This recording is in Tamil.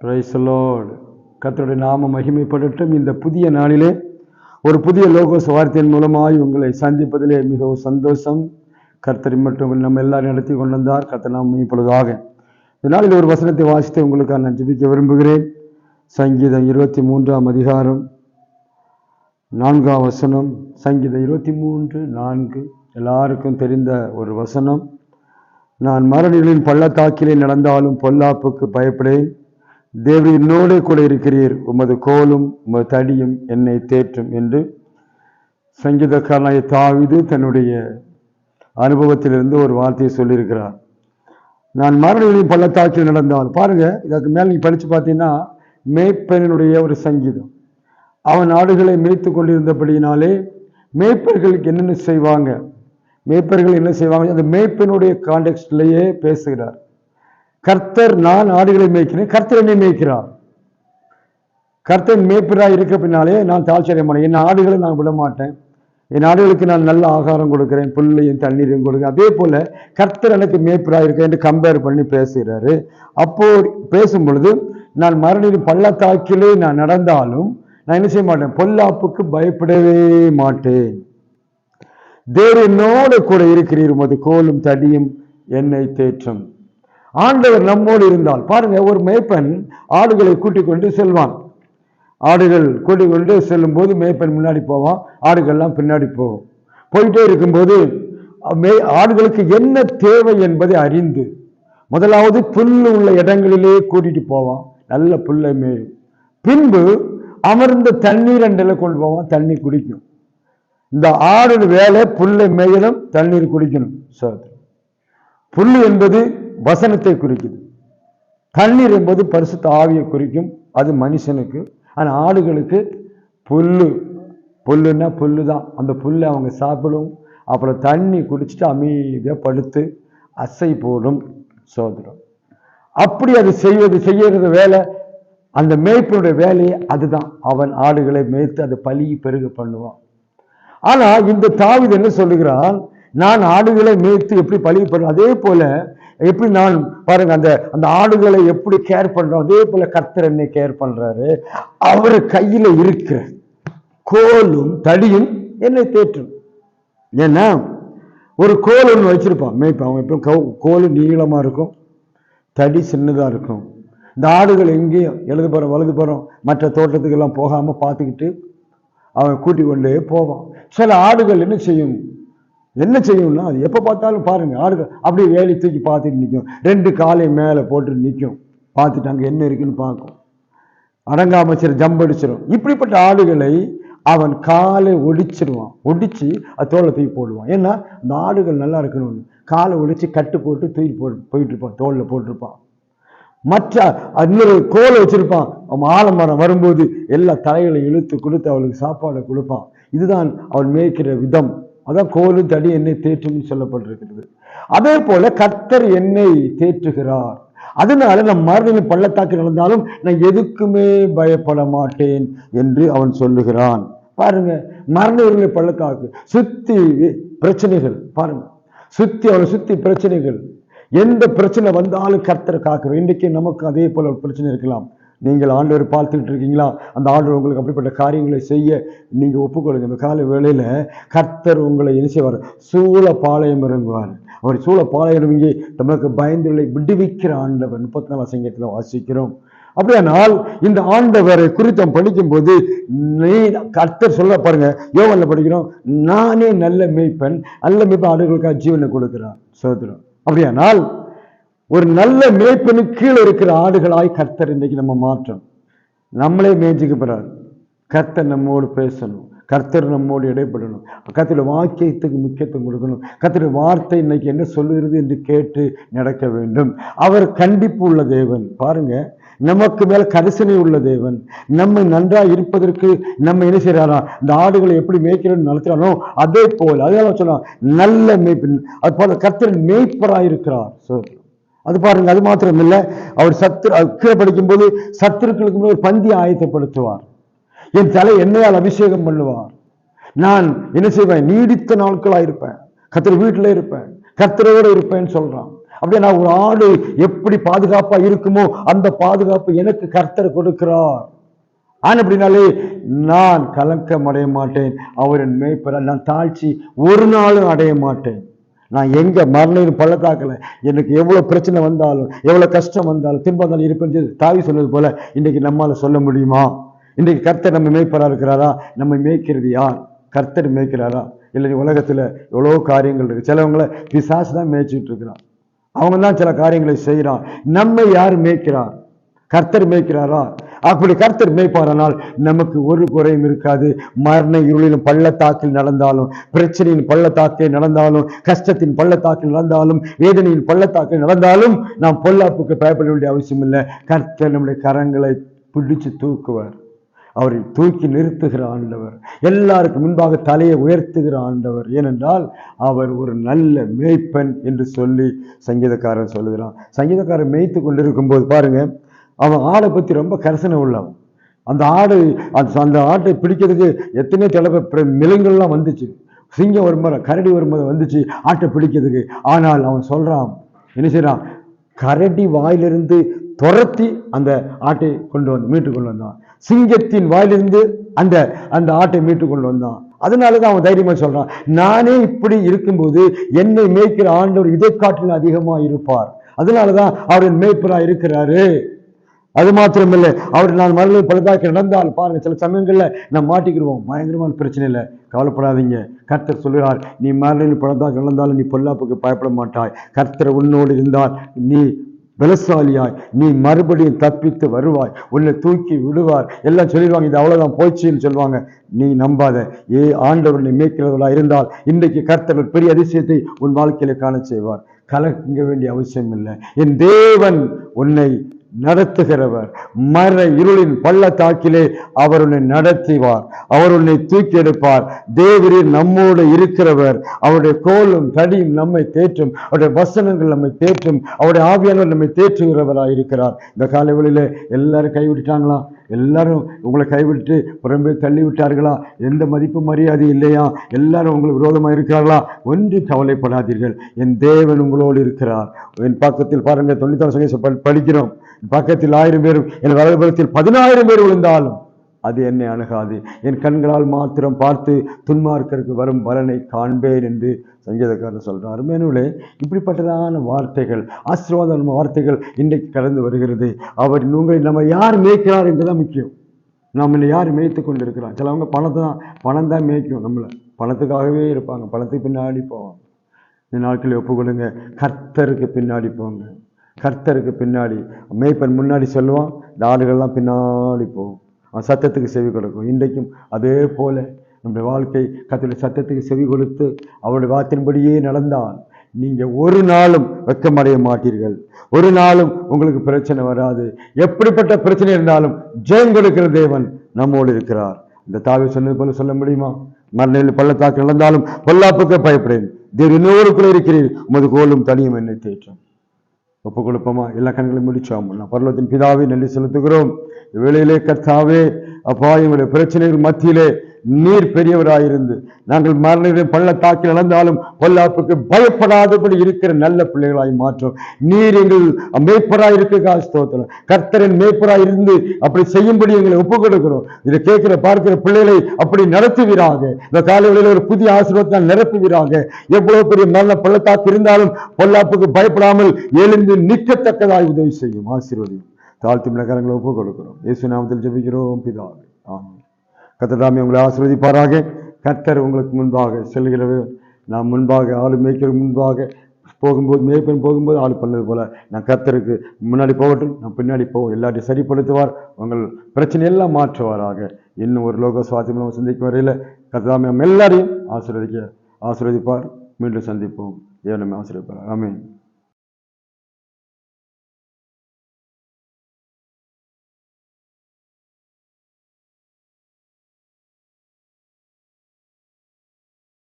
Praise the Lord. கர்த்தருடைய நாம மகிமைப்படட்டும். இந்த புதிய நாளிலே ஒரு புதிய லோகோஸ் வார்த்தையின் மூலமாய் உங்களை சந்திப்பதிலே மிகவும் சந்தோஷம். கர்த்தரை மட்டும் நம்ம எல்லாரும் நடத்தி கொண்டு வந்தார். கர்த்தர் நாம் இப்பொழுதாக இந்த நாளில் ஒரு வசனத்தை வாசித்து உங்களுக்கு நான் ஜெபிக்க விரும்புகிறேன். சங்கீதம் 23ஆம் அதிகாரம் 4ஆம் வசனம். சங்கீதம் 23:4 எல்லாருக்கும் தெரிந்த ஒரு வசனம். நான் மரணங்களின் பள்ளத்தாக்கிலே நடந்தாலும் பொல்லாப்புக்கு பயப்படேன். தேவரீர் என்னோடே கூட இருக்கிறீர், உமது கோலும் உமது தடியும் என்னை தேற்றும் என்று சங்கீதக்காரனாகிய தாவீது தன்னுடைய அனுபவத்திலிருந்து ஒரு வார்த்தையை சொல்லியிருக்கிறார். நான் மரணங்களின் பள்ளத்தாக்கில் நடந்தாலும், பாருங்க இதற்கு மேல் நீங்க படிச்சு பார்த்தீங்கன்னா மேய்ப்பனுடைய ஒரு சங்கீதம். அவன் ஆடுகளை மேய்த்து கொண்டிருந்தபடியினாலே மேய்ப்பர்களுக்கு என்னென்ன செய்வாங்க, மேய்ப்பர்கள் என்ன செய்வாங்க, அந்த மேய்ப்பனுடைய கான்டெக்ட்லயே பேசுகிறார். கர்த்தர் நான் ஆடுகளை மேய்க்கிறேன், கர்த்தர் என்னை மேய்க்கிறார். கர்த்தர் மேய்ப்பராக இருக்க பின்னாலே நான் தாழ்ச்சியடைய மாட்டேன். என் ஆடுகளை நான் விட மாட்டேன். என் ஆடுகளுக்கு நான் நல்ல ஆகாரம் கொடுக்கிறேன், புல்லையும் தண்ணீரையும் கொடுக்கிறேன். அதே போல கர்த்தர் எனக்கு மேய்ப்பராக இருக்க என்று கம்பேர் பண்ணி பேசுகிறாரு. அப்போ பேசும் பொழுது நான் மரணத்தின் பள்ளத்தாக்கிலே நான் நடந்தாலும் நான் என்ன செய்ய மாட்டேன், பொல்லாப்புக்கு பயப்படவே மாட்டேன். தேவன் என்னோடு கூட இருக்கிறீர், உமது கோலும் தடியும் என்னை தேற்றும். ஆண்டவர் நம்மோடு இருந்தால், பாருங்க ஒரு மேய்ப்பன் ஆடுகளை கூட்டிக் கொண்டு செல்வான். ஆடுகள் கூட்டிக் கொண்டு செல்லும் போது மேய்ப்பன் முன்னாடி போவான், ஆடுகள்லாம் பின்னாடி போகும். போயிட்டே இருக்கும்போது ஆடுகளுக்கு என்ன தேவை என்பதை அறிந்து முதலாவது புல்லு உள்ள இடங்களிலே கூட்டிட்டு போவான், நல்ல புல்லை மேயும். பின்பு அமர்ந்த தண்ணீர் அண்டல கொண்டு போவான், தண்ணி குடிக்கும். இந்த ஆடு வேலை புல்லை மேயலும் தண்ணீர் குடிக்கணும். புல்லு என்பது வசனத்தை குறிக்குது, தண்ணீர் என்பது பரிசுத்த ஆவியை குறிக்கும். அது மனுஷனுக்கு. ஆனால் ஆடுகளுக்கு புல்லுன்னா புல்லு தான். அந்த புல்லை அவங்க சாப்பிடும். அப்புறம் தண்ணி குடிச்சிட்டு அமைதியாக படுத்து அசை போடும். சோதரம் அப்படி அது செய்யறது வேலை. அந்த மேய்ப்பனுடைய வேலையை அதுதான். அவன் ஆடுகளை மேய்த்து அதை பலி பெருக பண்ணுவான். ஆனா இந்த தாவீது என்ன சொல்லுகிறான், நான் ஆடுகளை மேய்த்து எப்படி பலி பண்ணும், அதே போல எப்படி நான் பாருங்க அந்த ஆடுகளை எப்படி கேர் பண்றோம், அதே போல கர்த்தர் என்னை கேர் பண்றாரு. அவர் கையில இருக்கிற கோலும் தடியும் என்னை தேற்றும். ஏன்னா ஒரு கோல் ஒன்று வச்சிருப்பான் மேய்ப்பான். அவன் எப்போ கோல் நீளமா இருக்கும், தடி சின்னதா இருக்கும். இந்த ஆடுகள் எங்கேயும் எழுது போறோம் வலது போறோம் மற்ற தோட்டத்துக்கு எல்லாம் போகாம பார்த்துக்கிட்டு அவன் கூட்டி கொண்டே போவான். சில ஆடுகள் என்ன செய்யும்னா அது எப்போ பார்த்தாலும் பாருங்க, ஆடுகள் அப்படியே வேலி தூக்கி பார்த்துட்டு நிற்கும், ரெண்டு காலை மேலே போட்டு நிற்கும், பார்த்துட்டு அங்கே என்ன இருக்குன்னு பார்க்கும், அடங்காம சரி ஜம்ப் அடிச்சிடும். இப்படிப்பட்ட ஆடுகளை அவன் காலை ஒடிச்சிடுவான், ஒடிச்சு அது தோலை தூக்கி போடுவான். ஏன்னா அந்த ஆடுகள் நல்லா இருக்கணும்னு காலை ஒடிச்சு கட்டு போட்டு தூக்கி போயிட்டு இருப்பான், தோல்ல போட்டிருப்பான். மற்ற இன்னொரு கோலை வச்சிருப்பான். அவன் ஆலமரம் வரும்போது எல்லா தலைகளை இழுத்து கொடுத்து அவளுக்கு சாப்பாடை கொடுப்பான். இதுதான் அவன் மேய்க்கிற விதம். அதான் கோலும் தடி என்னை தேற்றும் சொல்லப்பட்டிருக்கிறது. அதே போல கர்த்தர் என்னை தேற்றுகிறார். அதனால நான் மரண பள்ளத்தாக்கு நடந்தாலும் நான் எதுக்குமே பயப்பட மாட்டேன் என்று அவன் சொல்லுகிறான். பாருங்க, மரண பள்ளத்தாக்கு சுத்தி பிரச்சனைகள், பாருங்க சுத்தி அவனை சுத்தி பிரச்சனைகள். எந்த பிரச்சனை வந்தாலும் கர்த்தர் காக்கிறோம். இன்றைக்கு நமக்கு அதே போல ஒரு பிரச்சனை இருக்கலாம். நீங்கள் ஆண்டவர் பார்த்துட்டு இருக்கீங்களா, அந்த ஆண்டவர் உங்களுக்கு அப்படிப்பட்ட காரியங்களை செய்ய நீங்க ஒப்புக்கொள்ளுங்க. இந்த கால வேளையில கர்த்தர் உங்களை என்ன செய்வார், சூழ பாளையம் இறங்குவார். அவர் சூழ பாளையம் இறங்கி நமக்கு பயந்துகளை விடுவிக்கிற ஆண்டவர் 34 சங்கீதத்தில் வாசிக்கிறோம். அப்படியானால் இந்த ஆண்டவரை குறித்து படிக்கும் போது கர்த்தர் சொல்ல பாருங்க, யோவான்ல படிக்கிறோம், நானே நல்ல மேய்ப்பன், நல்ல மேய்ப்பன் ஆடுகளுக்காக ஜீவனை கொடுக்கிறார். சோதரம் அப்படியானால் ஒரு நல்ல மேய்ப்பனுக்கு கீழே இருக்கிற ஆடுகளாய் கர்த்தர் இன்றைக்கு நம்ம மாற்றணும். நம்மளே மேய்ச்சிக்க போறாரு. கர்த்தர் நம்மோடு பேசணும், கர்த்தர் நம்மோடு இடைப்படணும், கர்த்தருடைய வாக்கியத்துக்கு முக்கியத்துவம் கொடுக்கணும். கர்த்தருடைய வார்த்தை இன்னைக்கு என்ன சொல்லுகிறது என்று கேட்டு நடக்க வேண்டும். அவர் கண்டிப்பு உள்ள தேவன். பாருங்க, நமக்கு மேல கரிசனை உள்ள தேவன். நம்ம நன்றா இருப்பதற்கு நம்ம என்ன செய்யறாரா, இந்த ஆடுகளை எப்படி மேய்க்கிறோம் நடத்துறானோ அதே போல, அதனால சொன்னா நல்ல மேய்ப்பன். அது போல கர்த்தர் மேய்ப்பராக இருக்கிறார். அது பாருங்க, அது மாத்திரம் இல்லை, அவர் கீழே படிக்கும் போது சத்துருக்களுக்கு ஒரு பந்தி ஆயத்தப்படுத்துவார். என் தலை எண்ணெயால் அபிஷேகம் பண்ணுவார். நான் என்ன செய்வேன், நீடித்த நாட்களா இருப்பேன், கர்த்தர் வீட்டில இருப்பேன், கர்த்தரோடு இருப்பேன்னு சொல்றான். அப்படியே நான் ஒரு ஆடு எப்படி பாதுகாப்பா இருக்குமோ அந்த பாதுகாப்பு எனக்கு கர்த்தர் கொடுக்கிறார். அப்படின்னாலே நான் கலக்கம் அடைய மாட்டேன். அவரின் மேய்ப்பரால் நான் தாழ்ச்சி ஒரு நாளும் அடைய மாட்டேன். நான் எங்க மரணம் பள்ளத்தாக்கல எனக்கு எவ்வளவு பிரச்சனை வந்தாலும் எவ்வளவு கஷ்டம் வந்தாலும் துன்பம் வந்தாலும் இருப்பேன் தாவி சொன்னது போல இன்னைக்கு நம்மால சொல்ல முடியுமா? இன்றைக்கு கர்த்தர் நம்ம மேய்ப்பரா இருக்கிறாரா? நம்ம மேய்க்கிறது யார்? கர்த்தர் மேய்க்கிறாரா? இல்லை உலகத்துல எவ்வளவு காரியங்கள் இருக்கு. சிலவங்களை பிசாசு தான் மேய்ச்சிட்டு இருக்கிறான். அவங்க தான் சில காரியங்களை செய்யறான். நம்ம யார் மேய்க்கிறார்? கர்த்தர் மேய்க்கிறாரா? அப்படி கர்த்தர் மேய்ப்பாரானால் நமக்கு ஒரு குறையும் இருக்காது. மரண இருளிலும் பள்ளத்தாக்கில் நடந்தாலும், பிரச்சனையின் பள்ளத்தாக்கில் நடந்தாலும், கஷ்டத்தின் பள்ளத்தாக்கில் நடந்தாலும், வேதனையின் பள்ளத்தாக்கில் நடந்தாலும் நாம் பொல்லாப்புக்கு பயப்பட வேண்டிய அவசியம் இல்லை. கர்த்தர் நம்முடைய கரங்களை பிடிச்சு தூக்குவார். அவரை தூக்கி நிறுத்துகிற ஆண்டவர், எல்லாருக்கும் முன்பாக தலையை உயர்த்துகிற ஆண்டவர். ஏனென்றால் அவர் ஒரு நல்ல மேய்ப்பன் என்று சொல்லி சங்கீதக்காரன் சொல்லுகிறான். சங்கீதக்காரன் மேய்த்து கொண்டிருக்கும் போது பாருங்க, அவன் ஆடை பத்தி ரொம்ப கரிசனை உள்ளவன். அந்த ஆட்டை பிடிக்கிறதுக்கு எத்தனை தடவை மிருகங்கள்லாம் வந்துச்சு. சிங்கம் வரும்போது, கரடி வரும்போது வந்துச்சு ஆட்டை பிடிக்கிறதுக்கு. ஆனால் அவன் சொல்றான், என்ன செய்யறான்? கரடி வாயிலிருந்து துரத்தி அந்த ஆட்டை மீட்டு கொண்டு வந்தான். சிங்கத்தின் வாயிலிருந்து அந்த ஆட்டை மீட்டு கொண்டு வந்தான். அதனாலதான் அவன் தைரியமா சொல்றான், நானே இப்படி இருக்கும்போது என்னை மேய்க்கிற ஆண்டவர் இதை காட்டிலும் அதிகமா இருப்பார். அதனாலதான் அவரின் மேய்ப்பரா இருக்கிறாரு. அது மாத்திரமில்லை, அவர் நான் மறுபடியும் பழுதாக்கி நடந்தால் பாருங்க, சில சமயங்கள்ல நம்ம மாட்டிக்கிடுவோம். பயங்கரமான பிரச்சனை இல்லை, கவலைப்படாதீங்க. கர்த்தர் சொல்கிறார், நீ மறுபடியும் பழுதாக்கி நடந்தாலும் நீ பொல்லாப்புக்கு பயப்பட மாட்டாய். கர்த்தர் உன்னோடு இருந்தால் நீ பலசாலியாய், நீ மறுபடியும் தப்பித்து வருவாய், உன்னை தூக்கி விடுவார். எல்லாம் சொல்லிடுவாங்க, இது அவ்வளவுதான் போச்சுன்னு சொல்லுவாங்க. நீ நம்பாத. ஆண்டவர் நீ மேய்க்கிறவர்களா இருந்தால் இன்றைக்கு கர்த்தர் பெரிய அதிசயத்தை உன் வாழ்க்கையில காண செய்வார். கலங்க வேண்டிய அவசியம் இல்லை. என் தேவன் உன்னை நடத்துகிறவர். மர இருளின் பள்ளத்தாக்கிலே அவர் உன்னை நடத்துவார். அவர் உன்னை தூக்கி எடுப்பார். தேவரீர் நம்மோடு இருக்கிறவர். அவருடைய கோலும் தடியும் நம்மை தேற்றும். அவருடைய வசனங்கள் நம்மை தேற்றும். அவருடைய ஆவியானவர் நம்மை தேற்றுகிறவராக இருக்கிறார். இந்த காலைவெளியில எல்லாரும் கைவிட்டுட்டாங்களா? எல்லாரும் உங்களை கைவிட்டு புறம்பே தள்ளி விட்டார்களா? எந்த மதிப்பு மரியாதை இல்லையா? எல்லாரும் உங்களுக்கு விரோதமாக இருக்கிறார்களா? ஒன்று கவலைப்படாதீர்கள், என் தேவன் உங்களோடு இருக்கிறார். என் பக்கத்தில் பாருங்க, 93 படிக்கிறோம். பக்கத்தில் 1000 பேரும், என் வலதுபுறத்தில் 10000 பேர் விழுந்தாலும் அது என்னை அணுகாது. என் கண்களால் மாத்திரம் பார்த்து துன்மார்க்கருக்கு வரும் பலனை காண்பேன் என்று சங்கீதக்காரர் சொல்றார். மேனுளே, இப்படிப்பட்டதான வார்த்தைகள், ஆசீர்வாதமான வார்த்தைகள் இன்றைக்கு கடந்து வருகிறது. அவர் உங்களை நம்ம யார் மேய்க்கிறார் என்றுதான் முக்கியம். நம்ம யார் மேய்த்து கொண்டு இருக்கிறார்? சிலவங்க பணம் தான் மேய்க்கும். நம்மளை பணத்துக்காகவே இருப்பாங்க, பணத்துக்கு பின்னாடி போவாங்க. இந்த நாட்களில் ஒப்புக்கொள்ளுங்க, கர்த்தருக்கு பின்னாடி போங்க. கர்த்தருக்கு பின்னாடி மேய்ப்பன் முன்னாடி சொல்லுவான், இந்த ஆடுகள்லாம் பின்னாடி போகும். அவன் சத்தத்துக்கு செவி கொடுக்கும். இன்றைக்கும் அதே போல நம்முடைய வாழ்க்கை கர்த்தருடைய சத்தத்துக்கு செவி கொடுத்து அவருடைய வார்த்தையின்படியே நடந்தால் நீங்க ஒரு நாளும் வெட்கமடைய மாட்டீர்கள். ஒரு நாளும் உங்களுக்கு பிரச்சனை வராது. எப்படிப்பட்ட பிரச்சனை இருந்தாலும் ஜெயம் கொடுக்கிற தேவன் நம்மோடு இருக்கிறார். இந்த தாவீது சொன்னது போல சொல்ல முடியுமா? மரண பள்ளத்தாக்கு நடந்தாலும் பொல்லாப்புக்கு பயப்படேன், தேவன் என்னோடுக்குள்ள இருக்கிறீர், உமது கோலும் தனியும் என்னை தேற்றும். ஒப்பு கொடுப்போமா? எல்லா கண்களையும் முடிச்சோம். பரலோகத்தின் பிதாவே நன்றி செலுத்துகிறோம். வேளையிலே கர்த்தாவே, அப்பா, எங்களுடைய பிரச்சனைகள் மத்தியிலே நீர் பெரியவராயிருந்து நாங்கள் மரண பள்ளத்தாக்கில் நடந்தாலும் பொல்லாப்புக்கு பயப்படாதபடி இருக்கிற நல்ல பிள்ளைகளாய் மாற்றோம். நீர் எங்கள் மேய்ப்பராய் இருக்க ஸ்தோத்திரம். கர்த்தரின் மேய்ப்பராய் இருந்து அப்படி செய்யும்படி எங்களை ஒப்புக் கொடுக்கிறோம். இதை கேட்கிற பார்க்கிற பிள்ளைகளை அப்படி நடத்துவீராக. இந்த காலைகளில் ஒரு புதிய ஆசீர்வாதத்தால் நிரப்புவீராக. எவ்வளவு பெரிய மரண பள்ளத்தாக்கு இருந்தாலும் பொல்லாப்புக்கு பயப்படாமல் எழுந்து நிற்கத்தக்கதாய் உதவி செய்யும். ஆசீர்வதியும். தாழ்த்தும் நகரங்களை ஒப்புக் கொடுக்கிறோம். இயேசு நாமத்தில் ஜெபிக்கிறோம் பிதாவே, ஆமென். கர்த்தர் உங்களை ஆசீர்வதிப்பாராக. கர்த்தர் உங்களுக்கு முன்பாக செல்கிறவர். நாம் முன்பாக ஆளு மேய்க்கிற முன்பாக போகும்போது, மேய்ப்பன் போகும்போது ஆளு பண்ணது போல நான் கர்த்தருக்கு முன்னாடி போகட்டும், நான் பின்னாடி போவோம். எல்லாத்தையும் சரிப்படுத்துவார். உங்கள் பிரச்சனை எல்லாம் மாற்றுவாராக. இன்னும் ஒரு லோக சுவாசம் சந்திக்கும் வரையில் கர்த்தர் நம்ம எல்லாரையும் ஆசீர்வதிப்பார். மீண்டும் சந்திப்போம். தேவன் நம்மை ஆசீர்வதிப்பார். ஆமென்.